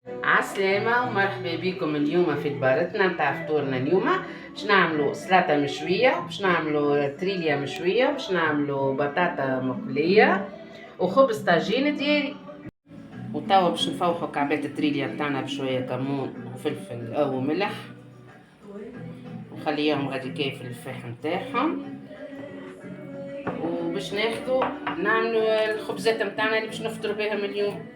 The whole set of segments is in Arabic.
عالسلامة ومرحبا بكم اليوم في دبارتنا متاع فطورنا اليوم. باش نعملو سلطة مشوية، باش نعملو تريليا مشوية، باش نعملو بطاطا مقلية وخبز طاجين ديالي. وتوا باش نفوحو كعبات التريليا متاعنا بشوية كمون وفلفل او ملح، ونخليهم غادي كيف الفاح متاعهم. وباش نعملو الخبزات متاعنا اللي باش نفطرو بهم اليوم.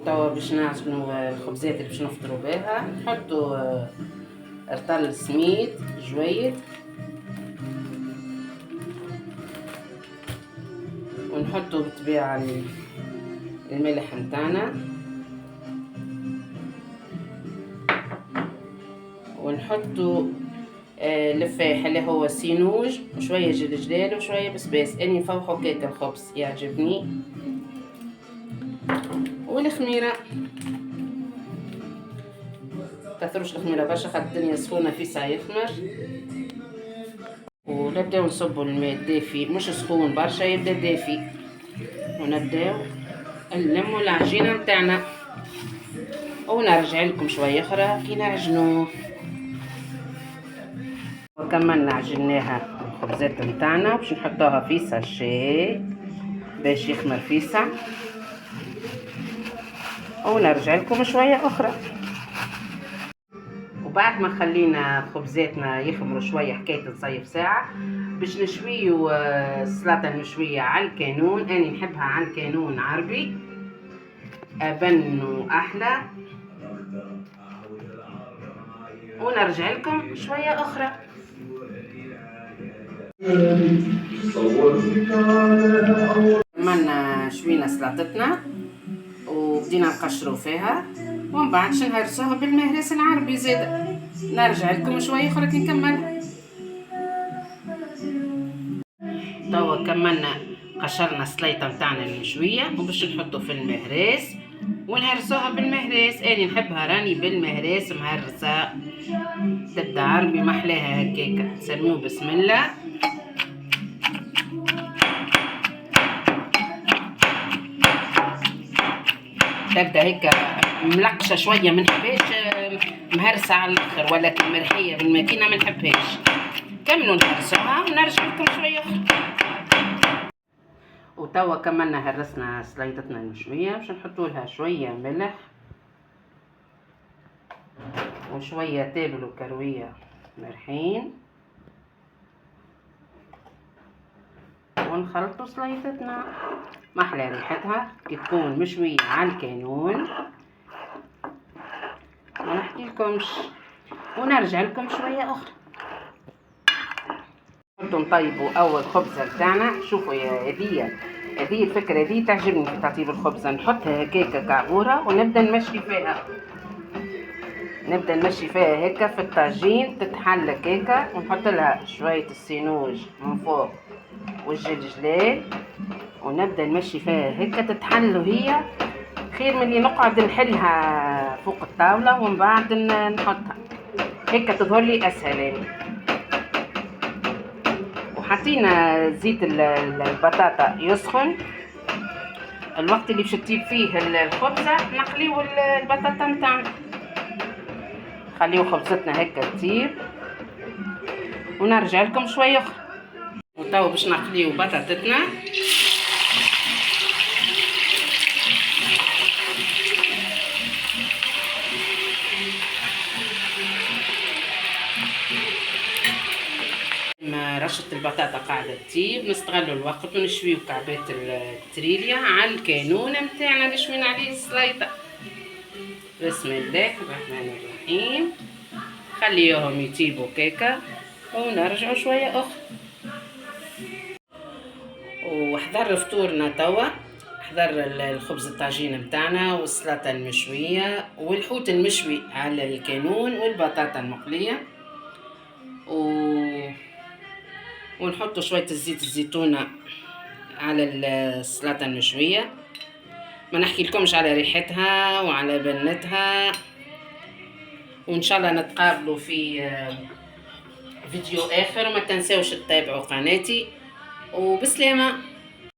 توا باش نعجنو الخبزات اللي باش نفطرو بها. نحطو رطل سميد جويد، ونحطو بالطبيعة الملح متاعنا، ونحطو لفاح اللي هو سينوج وشوية جلجلال وشوية بسباس. اني نفوحو كيك الخبز يعجبني، والخميرة كثروش الخميرة برشا خاطر الدنيا سخونة في ساعة يخمر. ونبداو نصبو الماء الدافي، مش سخون برشا، يبدا دافي، ونبداو نلمو العجينة متاعنا ونرجع لكم شوية اخرى كي نعجنوه. وكملنا عجناها الخبزات متاعنا باش نحطوها في ساشي باش يخمر فيسع، ونرجع لكم شوية اخرى. وبعد ما خلينا خبزاتنا يخمروا شويه حكايه نصيف ساعه باش نشويو السلطه المشويه على الكانون. اني نحبها على الكانون عربي ابن واحلى. ونرجع لكم شويه اخرى. عملنا شوينا سلطتنا وبدينا نقشرو فيها، ومن بعد نهرسوها بالمهرس العربي زيد. نرجع لكم شويه اخرى كي نكملها. توا كملنا قشرنا السليطه متاعنا المشويه وباش نحطو في المهراس ونهرسوها بالمهراس. اني نحبها راني بالمهراس مهرسه، تبدا عربي محلاها هكاكا. نسميو بسم الله. تبدا هيك ملقشه شويه، منحبهاش مهرسه على الاخر ولا مرحيه بالماكينه، منحبهاش. كملوا نهرسوها ونرجع لكم شويه اخرى. وتوا كملنا هرسنا سليطتنا المشويه باش نحطوا لها شويه ملح وشويه تابل وكرويه مرحين، ونخلطوا سليطتنا. محلى ريحتها كي تكون مشويه على الكانون، ما نحكي لكمش. ونرجع لكم شويه اخرى. كنتو نطيبوا اول خبزه بتاعنا. شوفوا يا هذه الفكره دي تعجبني في تطيب الخبزه. نحطها هكاكا كعبوره ونبدا نمشي فيها، هيك في الطاجين تتحل هكاكا، ونحط لها شويه السينوج من فوق والجلجلال، ونبدا نمشي فيها هيك تتحل. وهي خير من اللي نقعد نحلها فوق الطاوله ومن بعد نحطها هيك، تظهر لي اسهل يعني. وحطينا زيت البطاطا يسخن. الوقت اللي باش تطيب فيه الخبزه نقليو البطاطا متاعنا، خليو خبزتنا هيك تطيب ونرجع لكم شويه اخرى. وتوا باش نقليو بطاطتنا. رشة البطاطا قاعدة تطيب، نستغلوا الوقت ونشويو كعبات التريليا على الكانون متاعنا اللي شوينا عليه السليطة. بسم الله الرحمن الرحيم. خليوهم يطيبوا كيكة ونرجعوا شوية أخرى. وحضر فطورنا توا. حضر الخبز الطاجين متاعنا والسلطة المشوية والحوت المشوي على الكانون والبطاطا المقلية، ونحطوا شوية الزيت الزيتونة على السلطة المشوية. ما نحكي لكمش على ريحتها وعلى بنتها. وإن شاء الله نتقابلوا في فيديو آخر، وما تنسوش تتابعوا قناتي. وبسلامة.